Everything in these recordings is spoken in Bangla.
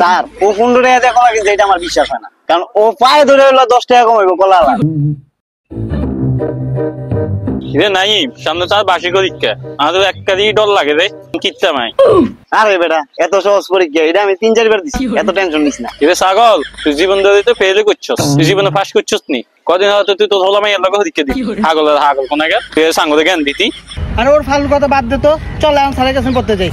স্যার ও 15 টাকা দিয়ে কলা কিনছে এটা আমার বিশ্বাস হয় না, কারণ ও পায়ে ধরে হলো 10 টাকা কমাইবো কলা। নাই সামনে তার বাসি পরীক্ষা, আমাদের একটা দিয়ে ডর লাগে রে কিচ্ছা নাই। আরে বেটা এত সহজ পরীক্ষা, এটা আমি 3-4 বার দিছি, এত টেনশন নিস না। এরে ছাগল, তুই জীবন ধরে তো ফেলে করছস, তুই জীবনে পাস করছস নি। কদিন হয়তো তুই তো হলাম এর লগে পরীক্ষা দিবি। হাগলের হাগল কোনাকে তুই সাঙ্গতে জ্ঞান দিতি। আরে ওর ফালতু কথা বাদ দে তো, চল এখন স্যারের কাছে পড়তে যাই।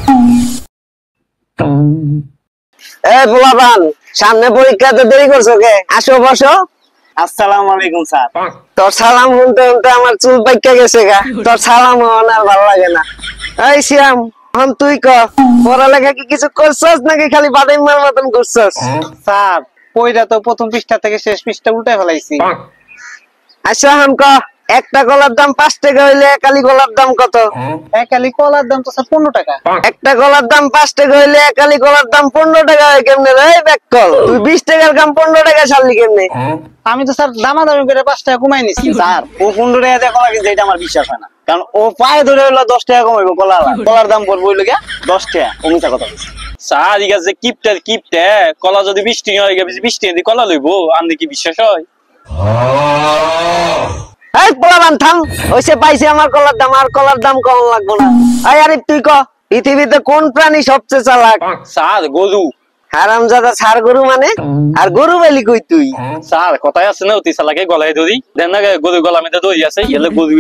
এ পোলাপান, সামনে পরীক্ষাতে দেরি করছো কে? আসো বসো। আসসালামু আলাইকুম স্যার। তোর সালাম শুনতে শুনতে আমার চুল পাইকা গেছে গা, তোর সালাম আর ভালো লাগে না। এই শ্যাম, এখন তুই ক, পড়ালেখা কি কিছু করছস নাকি খালি বাদাইমার মতন করছস? স্যার কইরা তো প্রথম পৃষ্ঠা থেকে শেষ পৃষ্ঠা উল্টে ফেলাইছি। আচ্ছা এখন ক, একটা কলার দাম 5 টাকা হইলে একালি কলার দাম কত? একালি কলার দাম তো স্যার 15 টাকা। একটা কলার দাম 5 টাকা হইলে একালি কলার দাম 15 টাকা হয় কেমনে রে বেককল? তুই 20 টাকার কাম 15 টাকা ছাড়লি কেমনে? আমি তো স্যার দামাদামি করে 5 টাকা কমাই নিছি। স্যার ও 15 টাকা দিয়ে কলা কিনছে এটা আমার বিশ্বাস হয় না, কারণ ও পায়ে ধরে হলো 10 টাকা কমাইবো কলা। কলার দাম পড়বো হইলো 10 টাকা। ও মিছা কথা বলছে। স্যার ইগা যে কিপটে কলা যদি 20 টাকা হয়ে গেছে 20 টাকা দিয়ে কলা লইবো, আমি কি বিশ্বাস হয়? এই পোলাপান থাম, ওইসে পাইছে আমার কলার দাম, আর কলার দাম কম লাগবো না। এই আরিফ তুই ক, পৃথিবীতে কোন প্রাণী সবচেয়ে চালাক? স্যার গরু। হারামজাদা সার গরু মানে? আর গরু বলি কই তুই? স্যার কথাই আছে না, অতি চালাকে গলায় ধরি দেন না, গরু গলা মেতে দড়ি আছে এলে গরু।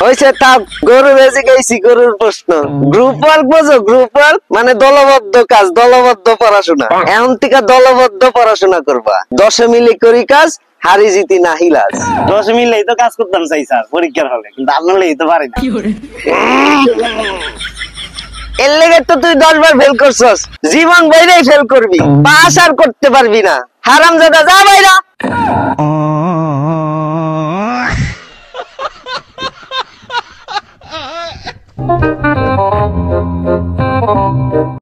হইছে তা গরু বেজে গেছি, গরুর প্রশ্ন। গ্রুপ ওয়ার্ক বোঝো? গ্রুপ ওয়ার্ক মানে দলবদ্ধ কাজ, দলবদ্ধ পড়াশোনা। এখন থেকে দলবদ্ধ পড়াশোনা করবা। 10 মিলে করি কাজ, হারি জিতি না হিলাস। 10 মিলেই তো কাজ করতাম চাই স্যার পরীক্ষার হলে, কিন্তু আপনারাই তো পারেন না। এর লেগে তো তুই 10 বার ফেল করছস, জীবন বাইরেই ফেল করবি, পাস আর করতে পারবি না। হারামজাদা যা বাইরা।